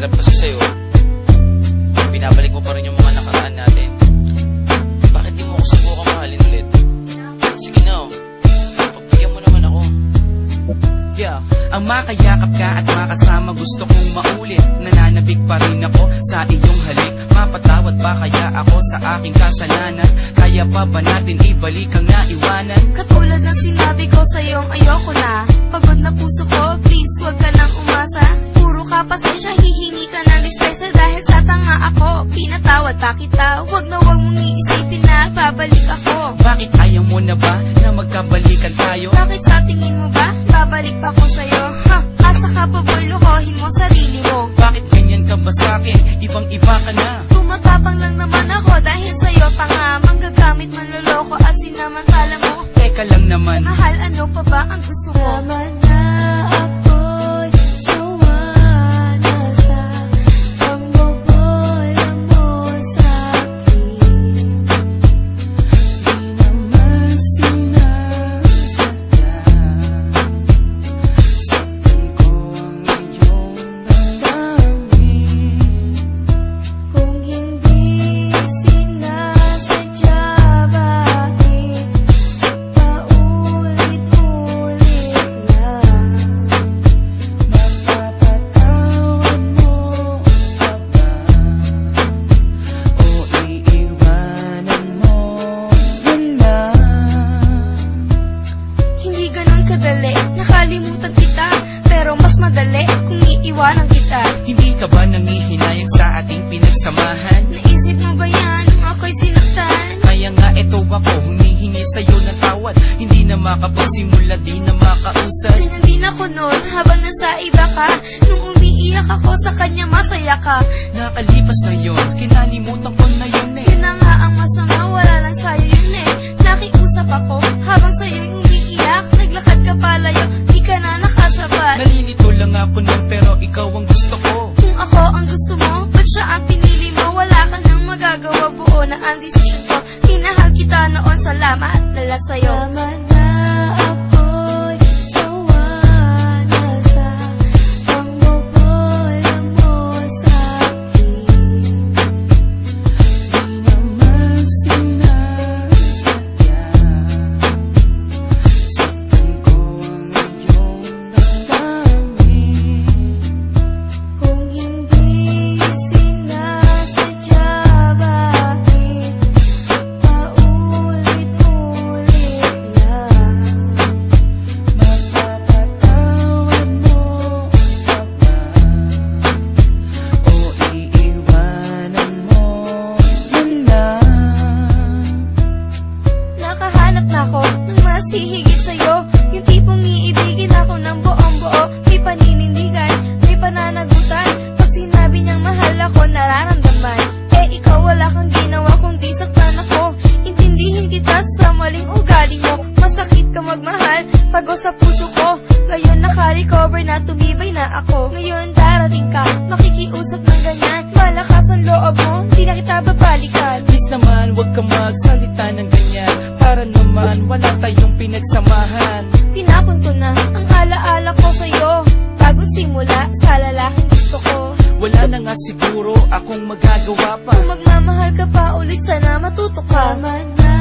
hirap kasi sa'yo, binabalik mo pa rin yung mga nakaraan natin. Bakit di mo ako subukan mahalin ulit? Sige na, pagbigyan mo naman ako. Yeah. Ang makayakap ka at makasama gusto kong maulit. Nananabik pa rin ako sa iyong halik. Mapatawad ba kaya ako sa aking kasalanan? Kaya pa ba natin ibalik ang naiwanan? Katulad ng sinabi ko sa'yong ayoko na. Pagod na puso ko, please wag ka nang umasa. Puro ka pasensya, hihingi ka ng dispensa. Dahil sa tanga ako, pinatawad pa kita. Wag na wag mong iisipin na babalik ako. Bakit ayaw mo na ba na magkabalikan tayo? Bakit sa tingin mo ba babalik pa ako sa'yo? Ha, asa ka pa boy, lokohin mo sarili mo. Bakit ganyan ka ba sa'kin? Ibang iba ka na. Tumatapang lang naman ako dahil sa'yo tanga. Manggagamit, manloloko at sinamantala mo. Teka lang naman, Mahal, ano pa ba ang gusto mo? Naman na ako'y sawa na sa pambobola mo sa'kin. di naman sinasadya. Saktan ko ang iyong damdamin. Kung hindi sinasadya, bakit paulit-ulit lang? Mapapatawad mo pa ba? O iiwanan mo yun lang? Hindi ganun kadali, nakalimutan kita. Pero mas madali kung iiwanan kita. Hindi ka ba nangihinayang sa ating pinagsamahan? Naisip mo ba yan nung ako'y sinaktan? Kaya nga eto ako, humihingi sa'yo ng tawad. Hindi na makapagsimula, di na makausad. Ganyan din ako noon habang nasa iba ka. Nung umiiyak ako sa kanya, masaya ka. Nakalipas na yon, kinalimutan ko na yun eh. Yun na nga ang masama, wala lang sa'yo yun eh. Nakiusap ako habang sa'yo'y umiiyak. Naglakad ka palayo, di ka na nakasabat. Nalilito lang ako nun pero ikaw ang gusto ko. Kung ako ang gusto mo, ba't siya ang pinili mo? Wala ka nang magagawa, buo na ang desisyon ko. Minahal kita noon, salamat dala sa'yo. Tama na ako'y sawa na sa pambobola mo sa'kin. Di naman sinasadya. Saktan ko ang iyong damdamin. Kung hindi sinasadya, bakit paulit-ulit lang? Mapapatawad mo pa ba? O iiwanan mo yun lang? Nakahanap na ako ng mas hihigit sa'yo. Yung tipong iibigin ako ng buong-buo. May paninindigan, may pananagutan. Pag sinabi niyang mahal ako, nararamdaman. Eh ikaw wala kang ginawa kundi saktan ako. Intindihin kita sa maling ugali mo. Masakit ka magmahal, pagod sa puso ko. Ngayon naka-recover na, tumibay na ako. Ngayon darating ka, makikiusap ng ganyan. Malakas ang loob mo, di na kita babalikan. Please naman, huwag ka magsalita ng ganyan. Para naman, wala tayong pinagsamahan. Tinapon ko na ang alaala ko sa'yo. Bagong simula sa lalaking gusto ko. Wala na nga siguro akong magagawa pa. Kung magmamahal ka pa ulit, sana matuto ka. Tama na